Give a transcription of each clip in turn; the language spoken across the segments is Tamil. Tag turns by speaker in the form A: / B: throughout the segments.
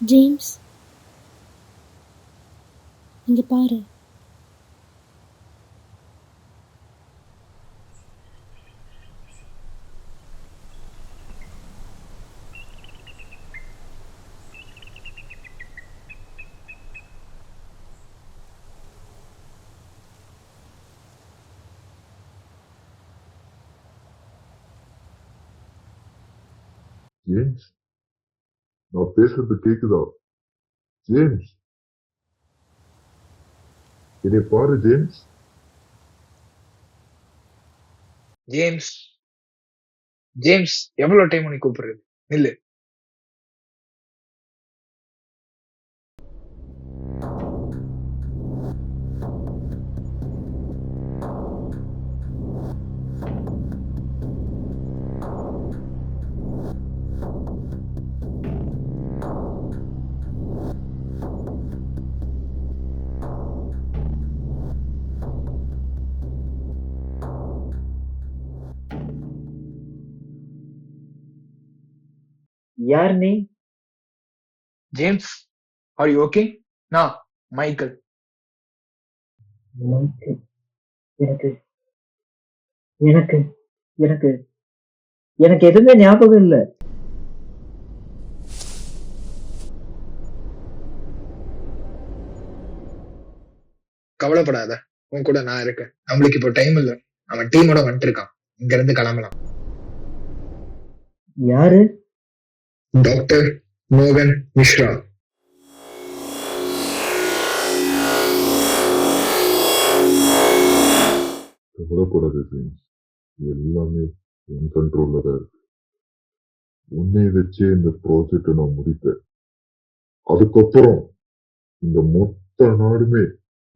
A: ஜேம்ஸ், இங்க பாரு.
B: ஜேம்ஸ், நான் பேசுறது கேக்குதா? ஜேம்ஸ், என்னை பாரு ஜேம்ஸ்.
C: ஜேம்ஸ் ஜேம்ஸ் எவ்வளவு டைம் உனக்கு கூப்பிடுறது? நில்லு.
D: யார் நீ?
C: James, are you okay? நான் மைக்கேல்.
D: மைக்கேல். எனக்கு எனக்கு எனக்கு எனக்கு எதுவுமே ஞாபகம் இல்ல.
C: கவலைப்படாத, உன் கூட நான் இருக்கேன். நம்மளுக்கு இப்போ டைம் இல்ல. அவன் டீமோட வந்துட்டு இருக்கான். இங்க இருந்து கிளம்பலாம்.
D: யாரு?
C: டாக்டர் மோகன் மிஸ்ரா.
B: கவலைப்படாத ஜேம்ஸ், எல்லாமே என் கண்ட்ரோல்ல தான் இருக்கு. உன்னை வச்சே இந்த ப்ராஜெக்டை நான் முடிப்பேன். அதுக்கப்புறம் இந்த மொத்த நாடுமே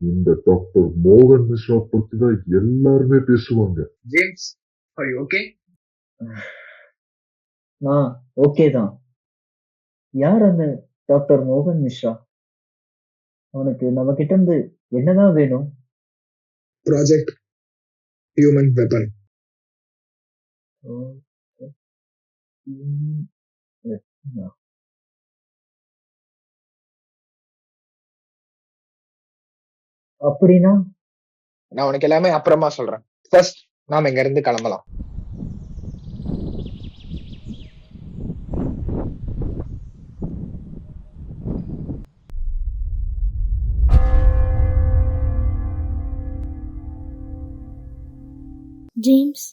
B: இந்த டாக்டர் மோகன் மிஸ்ரா பத்தி தான் எல்லாருமே பேசுவாங்க.
C: James, are you okay?
D: நான் ஓகே தான். யார் அந்த டாக்டர் மோகன் மிஸ்ரா? அவனுக்கு நம்ம கிட்ட இருந்து என்னதான் வேணும்?
C: Project human weapon.
D: அப்படின்னா
C: நான் உனக்கு எல்லாமே அப்புறமா சொல்றேன். ஃபர்ஸ்ட் நாம இங்க இருந்து கிளம்பலாம்.
A: ஜேம்ஸ்,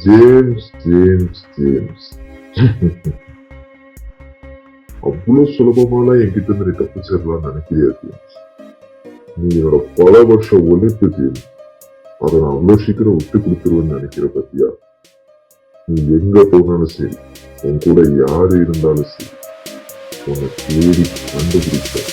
B: ஜேம்ஸ் ஜேம்ஸ் ஜேம்ஸ் அவ்வளவு சுலபமாலாம் என்கிட்ட இருந்து தப்பிச்சிடலாம்னு நினைக்கிறியா ஜேம்ஸ்? நீ என்னோட பல வருஷம் உழைப்பு ஜேம்ஸ், அதை நான் அவ்வளவு சீக்கிரம் விட்டு கொடுத்துருவேன்னு நினைக்கிற பத்தியா? நீ எங்க போனாலும் சரி, உன் கூட யாரு இருந்தாலும் சரி, உன்னை தேடி கண்டுபிடிப்பேன்.